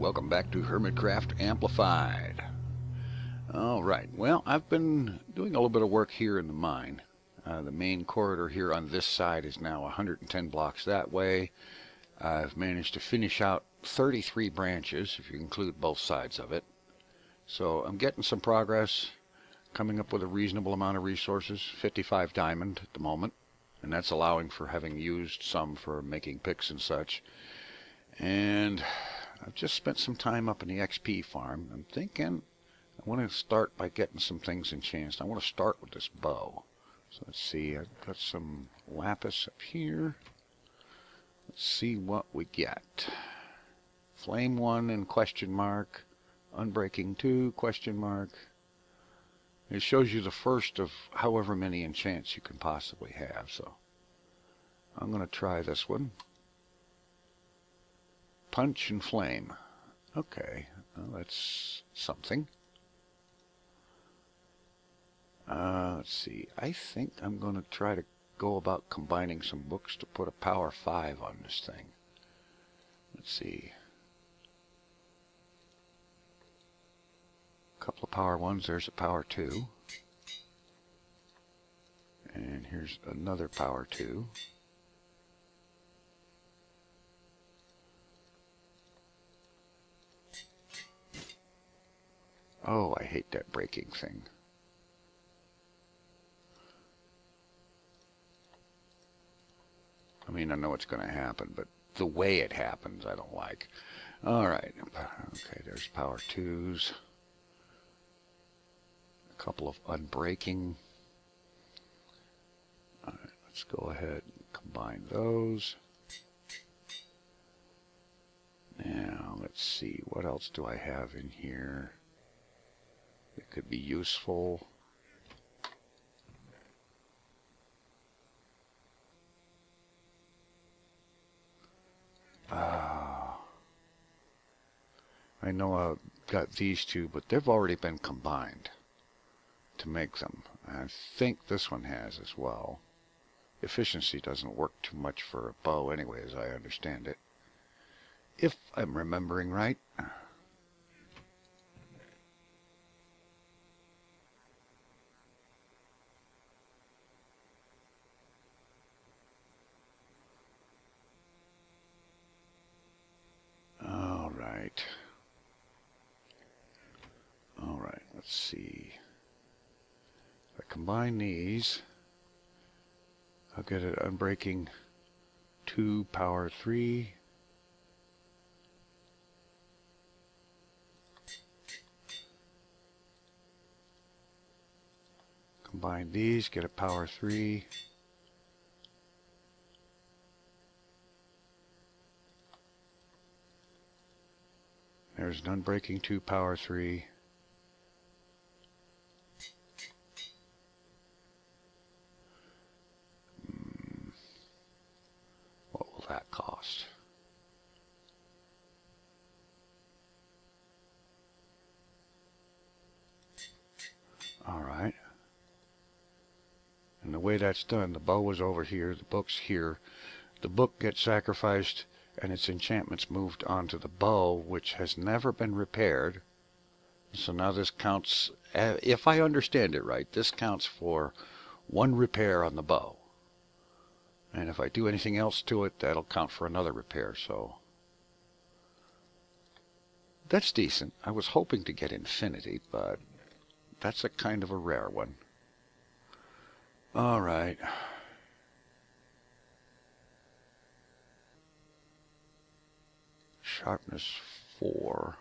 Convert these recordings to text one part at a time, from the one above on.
welcome back to Hermitcraft Amplified. Alright, well, I've been doing a little bit of work here in the mine. The main corridor here on this side is now 110 blocks that way. I've managed to finish out 33 branches, if you include both sides of it. So I'm getting some progress, coming up with a reasonable amount of resources, 55 diamond at the moment. And that's allowing for having used some for making picks and such. And I've just spent some time up in the XP farm. I'm thinking I want to start by getting some things enchanted. I want to start with this bow. So let's see, I've got some lapis up here. Let's see what we get. Flame 1 and question mark. Unbreaking 2, question mark. It shows you the first of however many enchants you can possibly have. So I'm going to try this one. Punch and flame. Okay, well, that's something. Let's see. I think I'm going to try to go about combining some books to put a power 5 on this thing. Let's see. A couple of power 1s. There's a power 2. And here's another power 2. Oh, I hate that breaking thing. I mean, I know it's going to happen, but the way it happens, I don't like. Alright, okay, there's power 2s. A couple of unbreaking. Alright, let's go ahead and combine those. Now, let's see, what else do I have in here? It could be useful. I know I've got these two, but they've already been combined to make them. I think this one has as well. Efficiency doesn't work too much for a bow anyway, as I understand it. If I'm remembering right. Alright, let's see. If I combine these, I'll get an unbreaking 2 power 3. Combine these, get a power 3. There's an unbreaking 2 power 3. What will that cost? Alright. And the way that's done, the bow is over here, the book's here. The book gets sacrificed and its enchantments moved onto the bow, which has never been repaired. So now this counts, if I understand it right, this counts for 1 repair on the bow. And if I do anything else to it, that'll count for another repair, so that's decent. I was hoping to get infinity, but that's a kind of a rare one. Alright. Sharpness 4.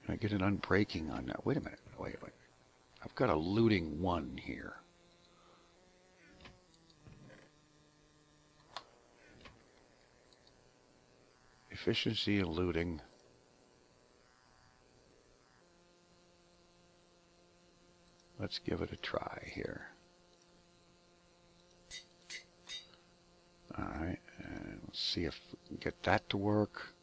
Can I get an unbreaking on that? Wait a minute. Wait. I've got a looting 1 here. Efficiency and looting. Let's give it a try here. Alright, and let's see if we can get that to work.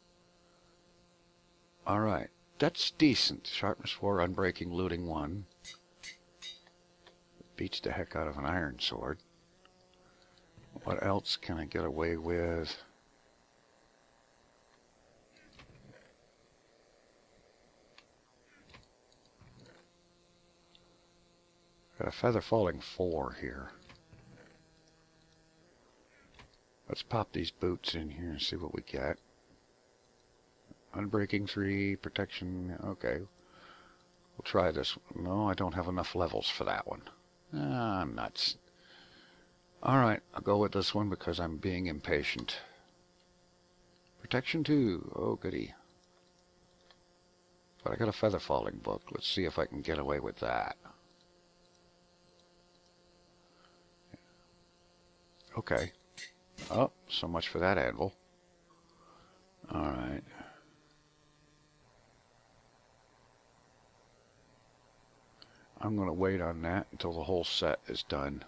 Alright, that's decent. Sharpness 4, unbreaking, looting 1. Beats the heck out of an iron sword. What else can I get away with? Got a feather falling 4 here. Let's pop these boots in here and see what we get. Unbreaking 3, protection, okay. We'll try this. No, I don't have enough levels for that one. Ah, I'm nuts. Alright, I'll go with this one because I'm being impatient. Protection 2, oh goody. But I got a feather falling book. Let's see if I can get away with that. Okay. Oh, so much for that anvil. Alright. I'm going to wait on that until the whole set is done.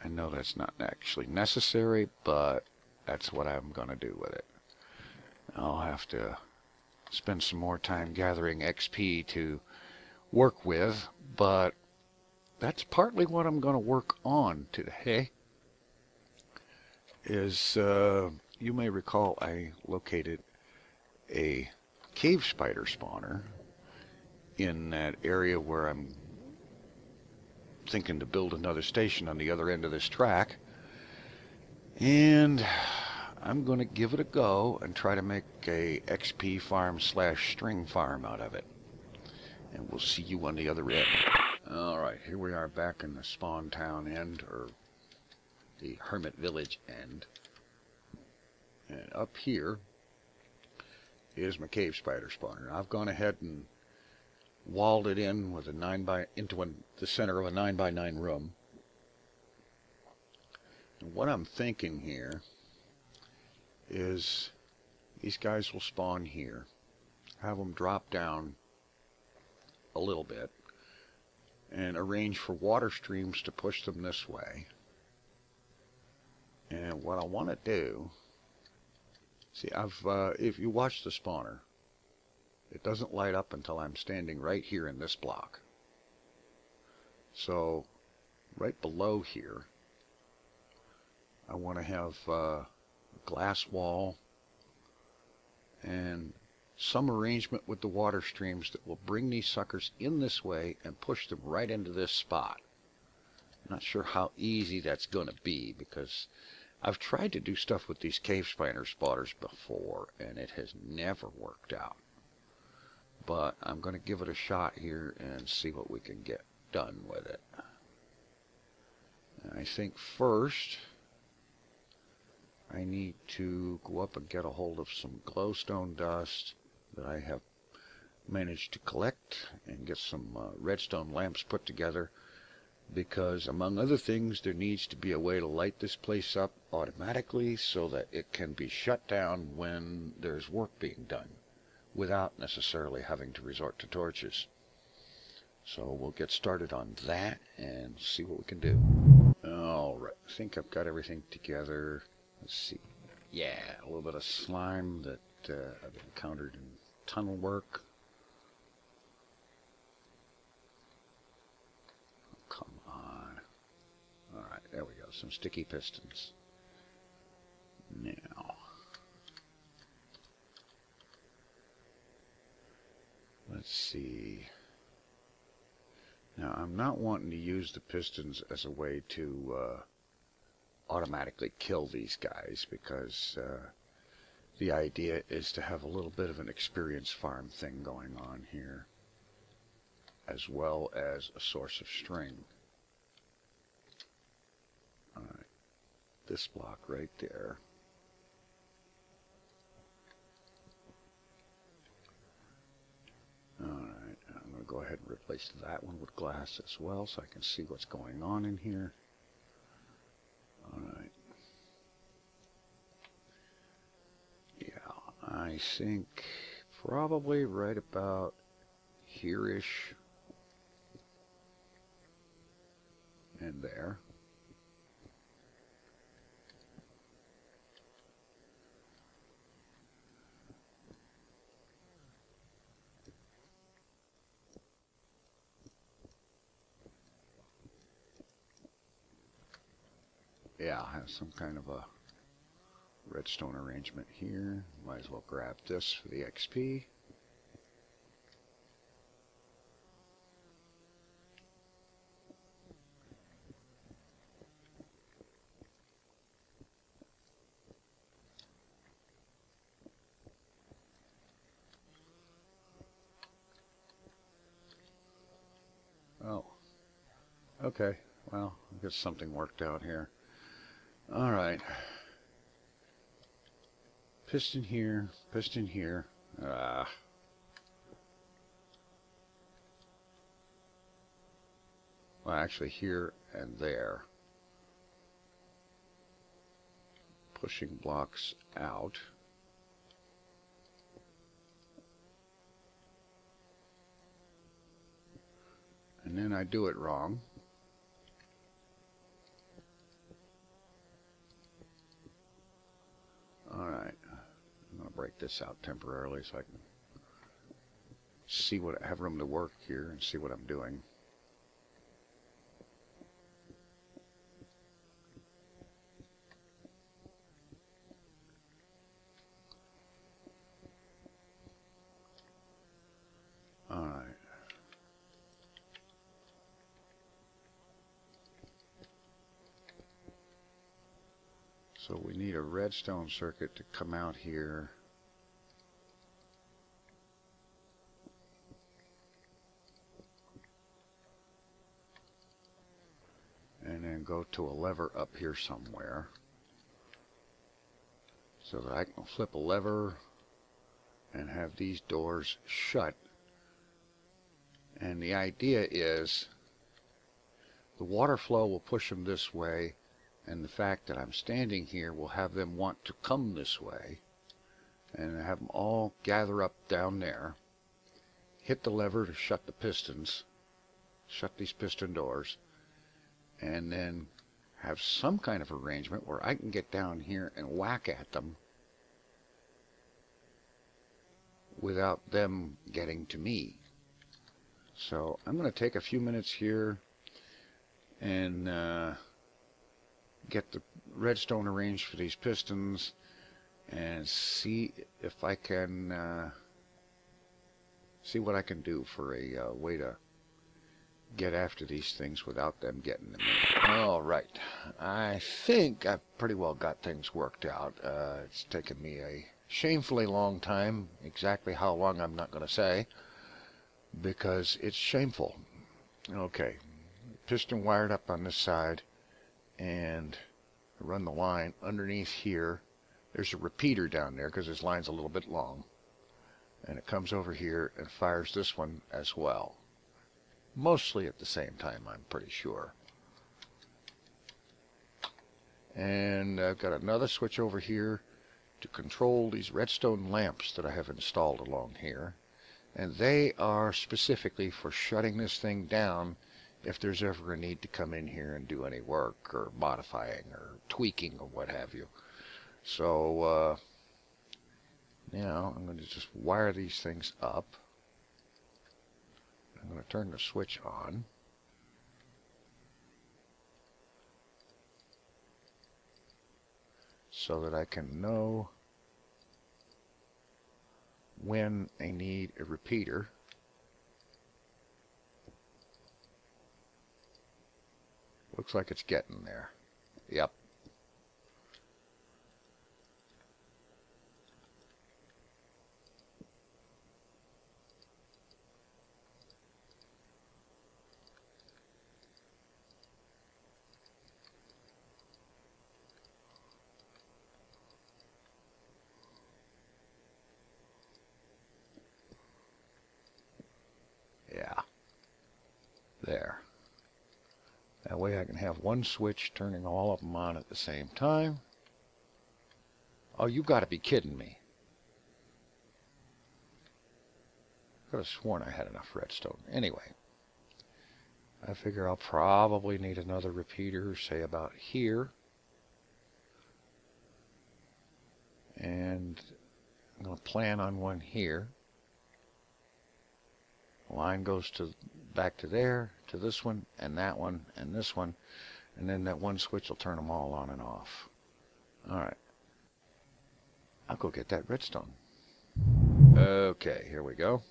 I know that's not actually necessary, but that's what I'm going to do with it. I'll have to spend some more time gathering XP to work with, but that's partly what I'm going to work on today. You may recall I located a cave spider spawner in that area where I'm thinking to build another station on the other end of this track, and I'm going to give it a go and try to make a XP farm / string farm out of it, and we'll see you on the other end. Alright, here we are back in the spawn town end, or the hermit village end, and up here is my cave spider spawner. I've gone ahead and walled it in with the center of a 9x9 room. And what I'm thinking here is these guys will spawn here, have them drop down a little bit, and arrange for water streams to push them this way. And what I want to do, see, if you watch the spawner, it doesn't light up until I'm standing right here in this block. So right below here, I want to have a glass wall and some arrangement with the water streams that will bring these suckers in this way and push them right into this spot. I'm not sure how easy that's going to be, because I've tried to do stuff with these cave spider spotters before and it has never worked out. But I'm going to give it a shot here and see what we can get done with it. And I think first I need to go up and get a hold of some glowstone dust that I have managed to collect and get some redstone lamps put together, because among other things there needs to be a way to light this place up automatically so that it can be shut down when there's work being done, without necessarily having to resort to torches. So we'll get started on that and see what we can do. Alright, I think I've got everything together. Let's see. Yeah, a little bit of slime that I've encountered in tunnel work. Oh, come on. Alright, there we go. Some sticky pistons. Now, let's see. Now, I'm not wanting to use the pistons as a way to automatically kill these guys, because the idea is to have a little bit of an experience farm thing going on here, as well as a source of string. Alright, this block right there. Alright, I'm going to go ahead and replace that one with glass as well so I can see what's going on in here. Alright. Yeah, I think probably right about here-ish and there. Yeah, I have some kind of a redstone arrangement here. Might as well grab this for the XP. Okay, well, I'll get something worked out here. All right. Piston here, piston here. Well, actually here and there. Pushing blocks out. And then I do it wrong. Alright, I'm going to break this out temporarily so I can see what I have room to work here and see what I'm doing. Alright. So we need a redstone circuit to come out here. And then go to a lever up here somewhere. So that I can flip a lever and have these doors shut. And the idea is the water flow will push them this way, and the fact that I'm standing here will have them want to come this way, and have them all gather up down there, hit the lever to shut the pistons, shut these piston doors, and then have some kind of arrangement where I can get down here and whack at them without them getting to me. So I'm going to take a few minutes here and get the redstone arranged for these pistons and see if I can see what I can do for a way to get after these things without them getting to me. Alright, I think I've pretty well got things worked out. It's taken me a shamefully long time. Exactly how long I'm not going to say, because it's shameful. Okay, piston wired up on this side, and run the line underneath here. There's a repeater down there because this line's a little bit long, and it comes over here and fires this one as well, mostly at the same time, I'm pretty sure. And I've got another switch over here to control these redstone lamps that I have installed along here, and they are specifically for shutting this thing down if there's ever a need to come in here and do any work or modifying or tweaking or what have you. So now I'm going to just wire these things up. I'm going to turn the switch on. So that I can know when I need a repeater. Looks like it's getting there. Yep. Yeah. There. That way I can have one switch turning all of them on at the same time. Oh, you got to be kidding me. I could have sworn I had enough redstone. Anyway, I figure I'll probably need another repeater, say about here. And I'm going to plan on one here. Line goes to back to there, to this one, and that one, and this one, and then that one switch will turn them all on and off. Alright. I'll go get that redstone. Okay, here we go.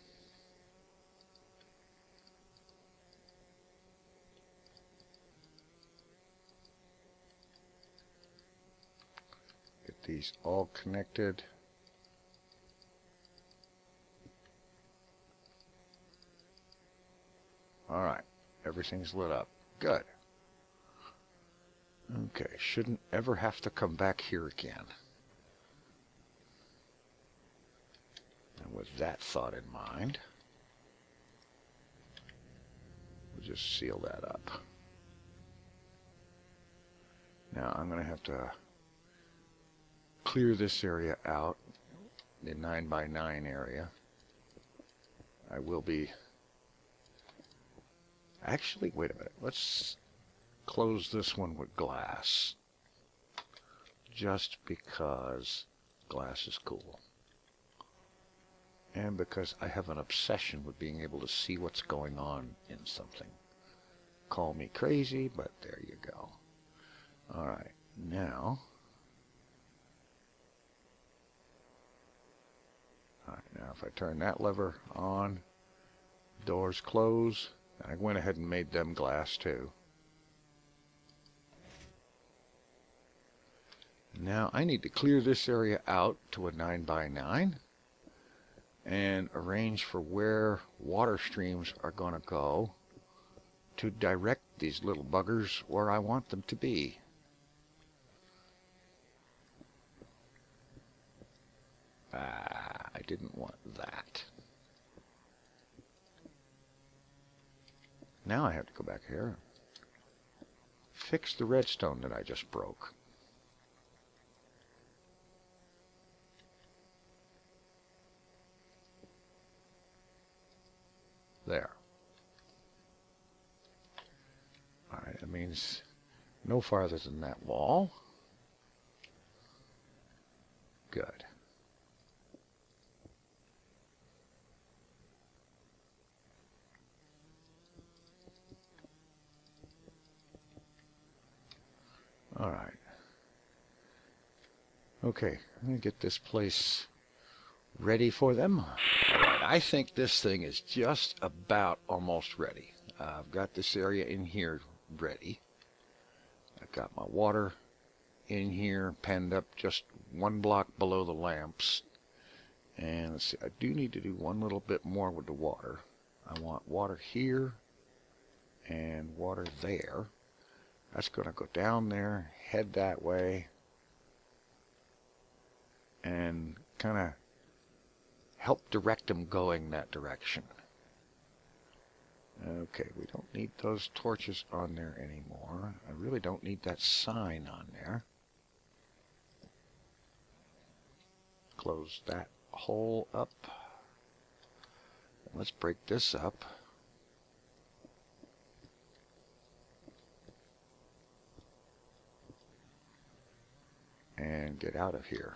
Get these all connected. Alright, everything's lit up. Good. Okay, shouldn't ever have to come back here again. And with that thought in mind, we'll just seal that up. Now I'm going to have to clear this area out, the 9x9 area. I will be... Actually, wait a minute. Let's close this one with glass. Just because glass is cool. And because I have an obsession with being able to see what's going on in something. Call me crazy, but there you go. Alright, now... Alright, now if I turn that lever on, doors close, and I went ahead and made them glass too. Now I need to clear this area out to a 9x9 and arrange for where water streams are going to go to direct these little buggers where I want them to be. I didn't want that. Now I have to go back here. Fix the redstone that I just broke. There. Alright, that means no farther than that wall. Good. Alright. Okay, I'm going to get this place ready for them. Alright, I think this thing is just about almost ready. I've got this area in here ready. I've got my water in here penned up just one block below the lamps. And let's see, I do need to do one little bit more with the water. I want water here and water there. That's going to go down there, head that way, and kind of help direct them going that direction. Okay, we don't need those torches on there anymore. I really don't need that sign on there. Close that hole up. Let's break this up. And get out of here.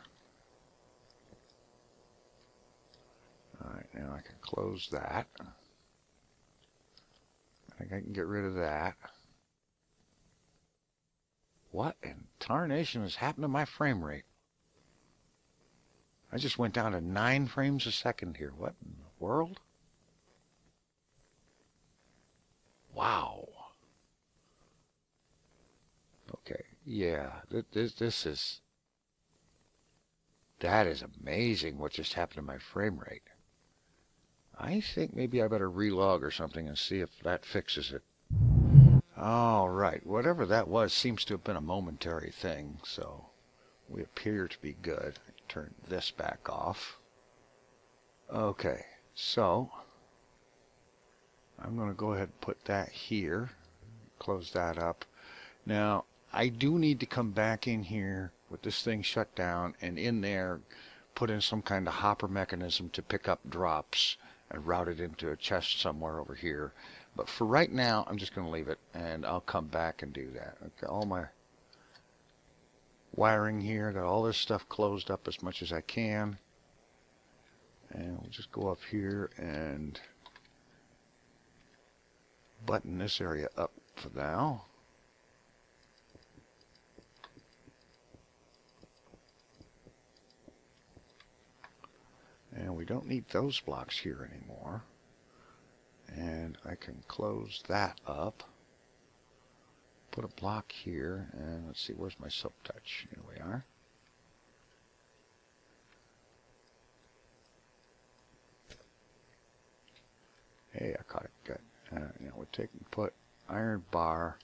Alright, now I can close that. I think I can get rid of that. What in tarnation has happened to my frame rate? I just went down to 9 frames a second here. What in the world? Wow. Okay, yeah, this is... That is amazing what just happened to my frame rate. I think maybe I better relog or something and see if that fixes it. Alright, whatever that was seems to have been a momentary thing, so we appear to be good. Turn this back off. Okay, so I'm going to go ahead and put that here. Close that up. Now, I do need to come back in here with this thing shut down and in there put in some kind of hopper mechanism to pick up drops and route it into a chest somewhere over here. But for right now, I'm just going to leave it and I'll come back and do that. Okay, all my wiring here, got all this stuff closed up as much as I can. And we'll just go up here and button this area up for now. And we don't need those blocks here anymore. And I can close that up. Put a block here. And let's see, where's my soap touch? Here we are. Hey, I caught it. Good. Now we'll take and put iron bar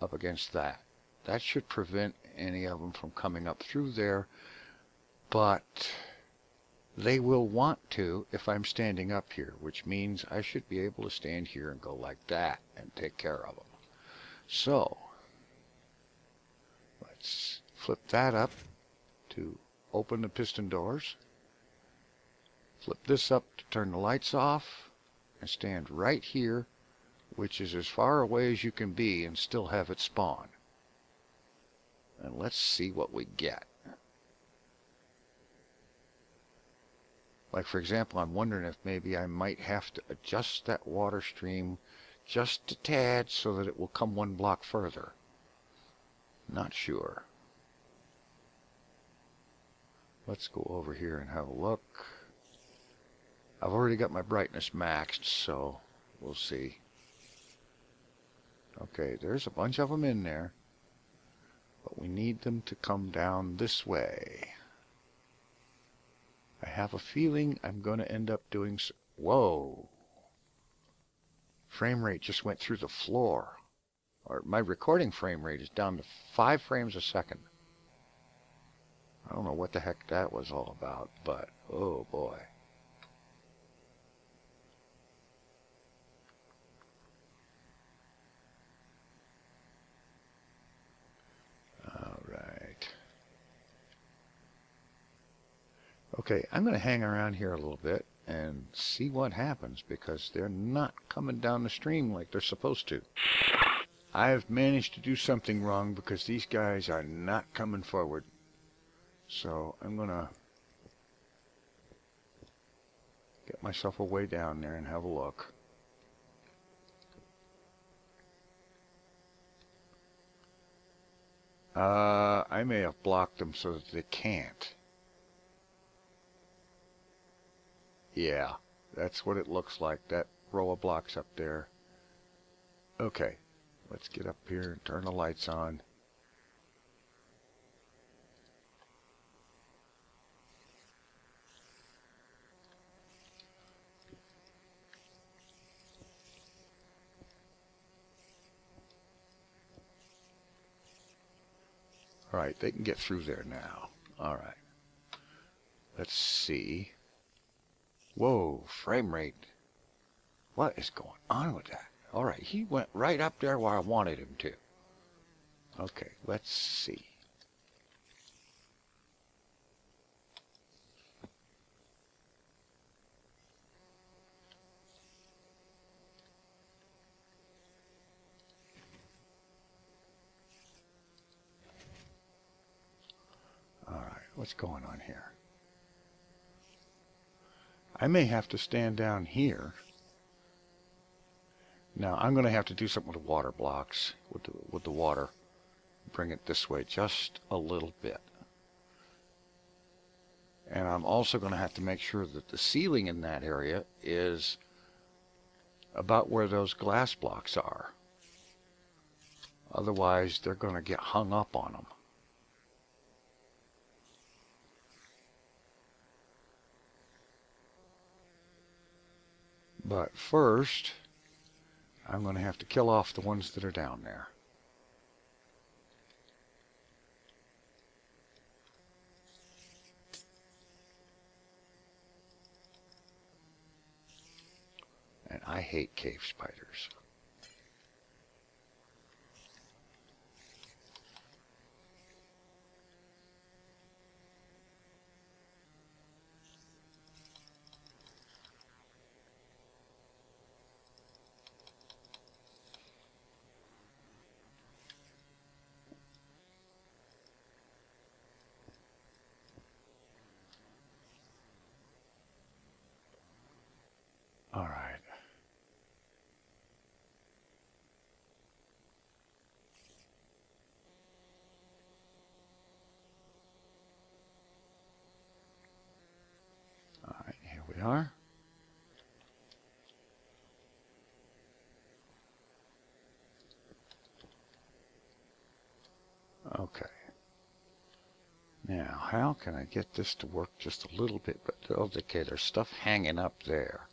up against that. That should prevent any of them from coming up through there, but they will want to if I'm standing up here, which means I should be able to stand here and go like that and take care of them. So let's flip that up to open the piston doors. Flip this up to turn the lights off, and stand right here, which is as far away as you can be and still have it spawn. And let's see what we get. Like, for example, I'm wondering if maybe I might have to adjust that water stream just a tad so that it will come one block further. Not sure. Let's go over here and have a look. I've already got my brightness maxed, so we'll see. Okay, there's a bunch of them in there, but we need them to come down this way. I have a feeling I'm going to end up doing whoa! Frame rate just went through the floor. Or my recording frame rate is down to 5 frames a second. I don't know what the heck that was all about, but oh boy. Okay, I'm going to hang around here a little bit and see what happens, because they're not coming down the stream like they're supposed to. I've managed to do something wrong because these guys are not coming forward. So I'm going to get myself a way down there and have a look. I may have blocked them so that they can't. Yeah, that's what it looks like, that row of blocks up there. Okay, let's get up here and turn the lights on. Alright, they can get through there now. Alright. Let's see. Whoa, frame rate. What is going on with that? Alright, he went right up there where I wanted him to. Okay, let's see. Alright, what's going on here? I may have to stand down here. Now I'm going to have to do something with the water blocks, with the water. Bring it this way just a little bit. And I'm also going to have to make sure that the ceiling in that area is about where those glass blocks are. Otherwise they're going to get hung up on them. But first, I'm going to have to kill off the ones that are down there. And I hate cave spiders. All right. All right, here we are. Okay. Now, how can I get this to work just a little bit? But okay, there's stuff hanging up there.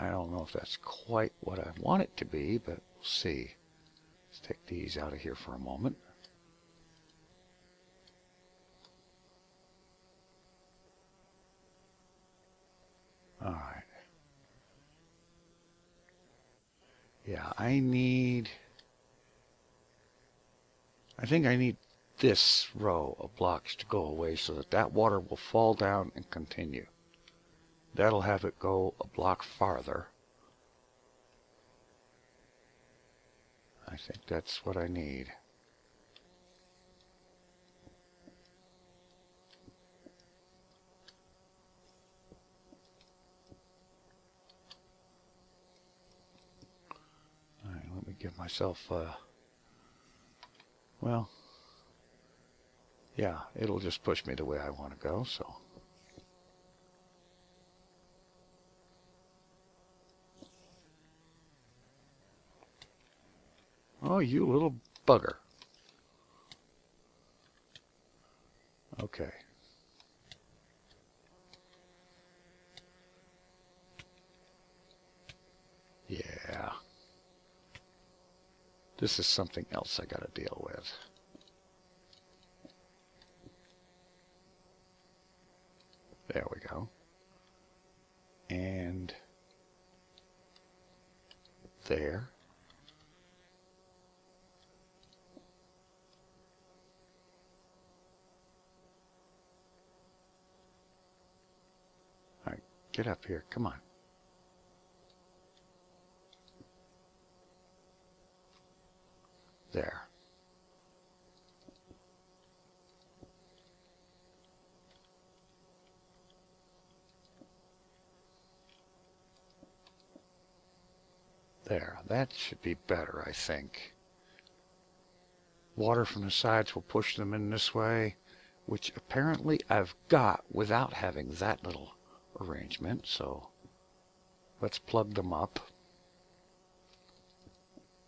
I don't know if that's quite what I want it to be, but we'll see. Let's take these out of here for a moment. All right. Yeah, I think I need this row of blocks to go away so that that water will fall down and continue. That'll have it go a block farther. I think that's what I need. All right, let me give myself well, yeah, it'll just push me the way I want to go, so. Oh, you little bugger. Okay. Yeah. This is something else I gotta deal with. There we go. And there. All right, get up here. Come on. There. There. That should be better, I think. Water from the sides will push them in this way, which apparently I've got without having that little arrangement. So let's plug them up,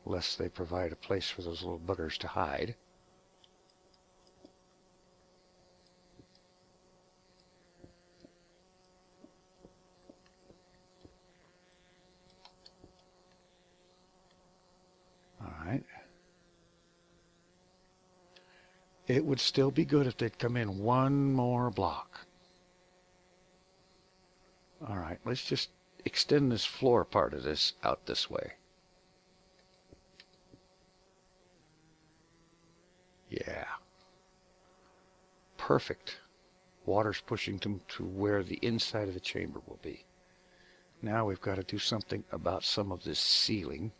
lest they provide a place for those little buggers to hide. All right. It would still be good if they'd come in one more block. All right, let's just extend this floor part of this out this way. Yeah. Perfect. Water's pushing them to where the inside of the chamber will be. Now we've got to do something about some of this ceiling.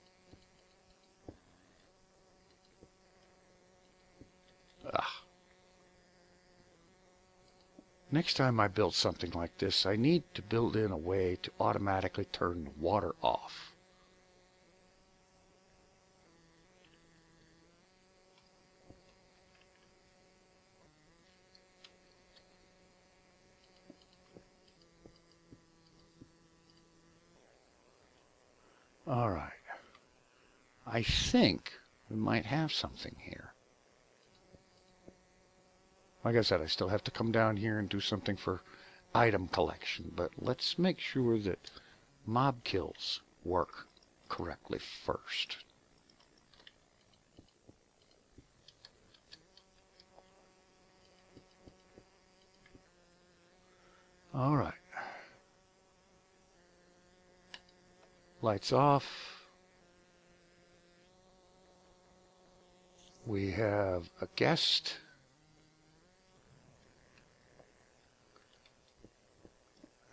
Next time I build something like this, I need to build in a way to automatically turn the water off. All right. I think we might have something here. Like I said, I still have to come down here and do something for item collection, but let's make sure that mob kills work correctly first. All right. Lights off. We have a guest.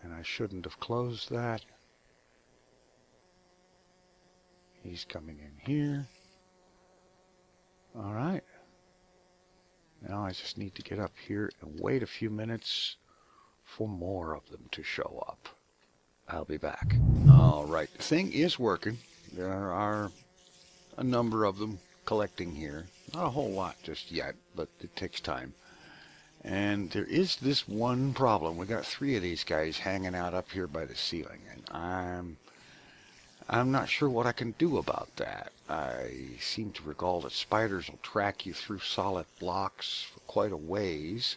And I shouldn't have closed that. He's coming in here. All right. Now I just need to get up here and wait a few minutes for more of them to show up. I'll be back. All right. The thing is working. There are a number of them collecting here. Not a whole lot just yet, but it takes time. And there is this one problem. We got 3 of these guys hanging out up here by the ceiling, and I'm not sure what I can do about that. I seem to recall that spiders will track you through solid blocks for quite a ways,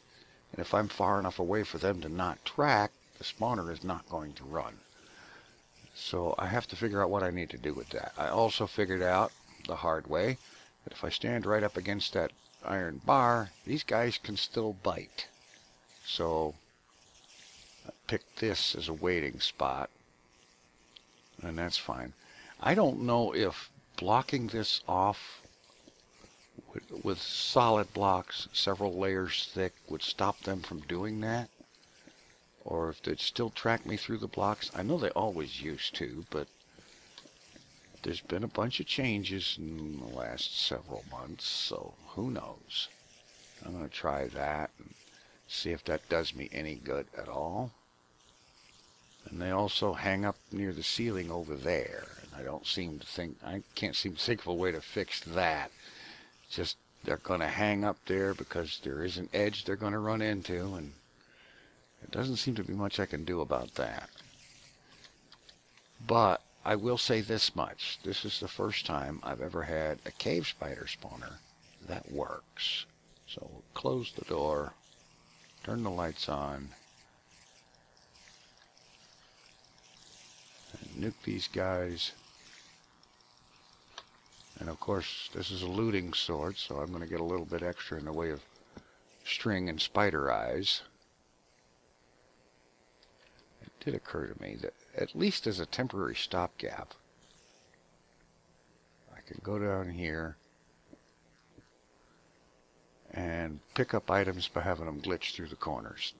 and if I'm far enough away for them to not track, the spawner is not going to run. So I have to figure out what I need to do with that. I also figured out the hard way that if I stand right up against that iron bar, these guys can still bite. So I picked this as a waiting spot, and that's fine. I don't know if blocking this off with solid blocks several layers thick would stop them from doing that, or if they'd still track me through the blocks. I know they always used to, but there's been a bunch of changes in the last several months, so who knows. I'm going to try that and see if that does me any good at all. And they also hang up near the ceiling over there, and I can't seem to think of a way to fix that. Just they're going to hang up there because there is an edge they're going to run into, and there doesn't seem to be much I can do about that. But I will say this much. This is the first time I've ever had a cave spider spawner that works. So we'll close the door, turn the lights on, and nuke these guys. And of course, this is a looting sword, so I'm going to get a little bit extra in the way of string and spider eyes. It did occur to me that, at least as a temporary stopgap, I can go down here and pick up items by having them glitch through the corners.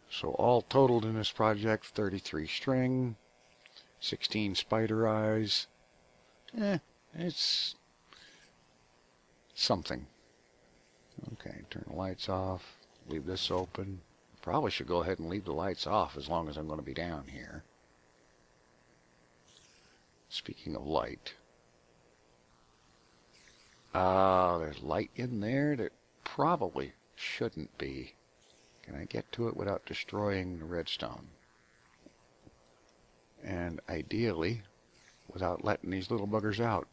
So all totaled in this project, 33 string, 16 spider eyes. It's something. Okay, turn the lights off, leave this open. Probably should go ahead and leave the lights off as long as I'm going to be down here. Speaking of light, there's light in there that probably shouldn't be. Can I get to it without destroying the redstone? And ideally, without letting these little buggers out.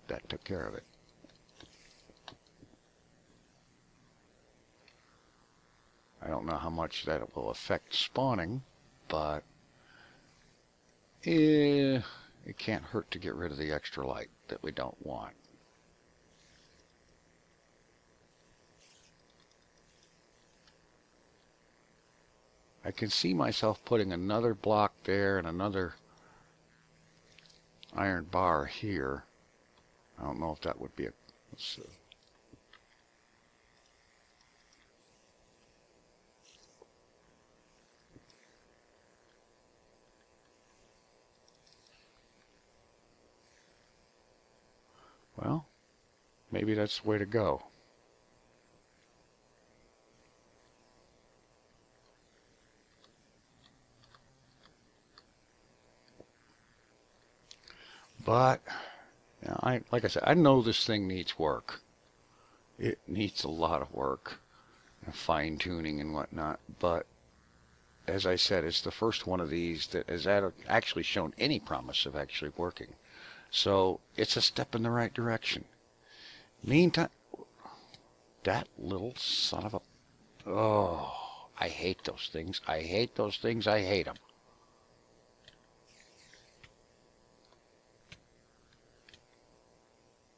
That took care of it. I don't know how much that will affect spawning, but it can't hurt to get rid of the extra light that we don't want. I can see myself putting another block there and another iron bar here. I don't know if that would be a... Let's see. Well, maybe that's the way to go. But, you know, like I said, I know this thing needs work. It needs a lot of work, and fine-tuning and whatnot. But, as I said, it's the first one of these that has actually shown any promise of actually working. So, it's a step in the right direction. Meantime, that little son of a... Oh, I hate those things. I hate those things. I hate them.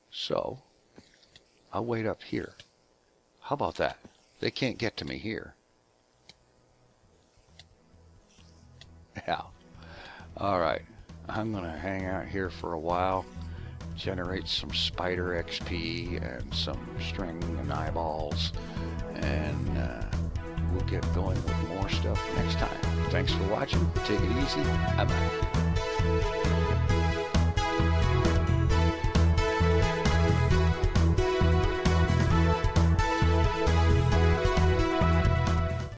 So, I'll wait up here. How about that? They can't get to me here. Yeah. Alright. I'm going to hang out here for a while. Generate some spider XP and some string and eyeballs. And we'll get going with more stuff next time. Thanks for watching. Take it easy. I'm out.